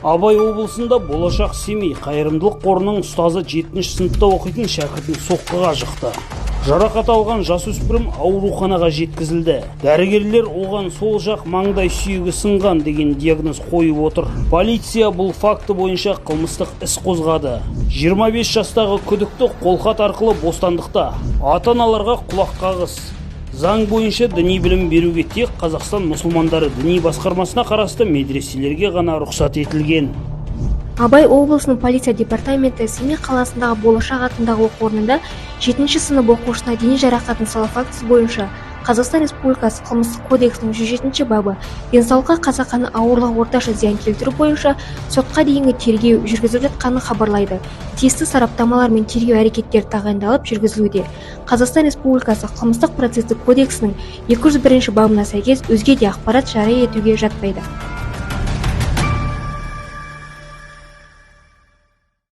Абай облысында Болашақ Семей қайырымдылық қорының ұстазы 7-ші сыныпта оқитын шәкіртін соққыға жықты. Жарақат алған жасөспірім ауруханаға жеткізілді. Дәрігерлер оған сол жақ маңдай сүйегі сынған деген диагноз қойып отыр. Полиция бұл факті бойынша қылмыстық іс қозғады. 25 жастағы күдікті қолхат арқылы бостандықта. Ата-аналарға құлақ қағыс. Заң бойынша діни білім беруге тек Қазақстан мұсылмандары діни басқармасына қарасты медреселерге ғана рұқсат етілген. Абай облысының полиция департаменті Семей қаласындағы Болашақ атындағы оқу орнында 7-ші сынып оқушысына дене жарақатын салу фактісі бойынша Қазақстан Республикасы қылмыстық кодексінің 107-ші бабы денсаулыққа қасақана ауырлық орташа зиян келтіру бойынша сотқа дейінгі тергеу жүргізіліп жатқанын хабарлайды. Тиісті сараптамалар мен тергеу әрекеттері тағайындалып жүргізілуде. Қазақстан Республикасы қылмыстық процестік кодексінің 201-ші бабына сәйкес өзге де ақпарат жария етуге жатпайды.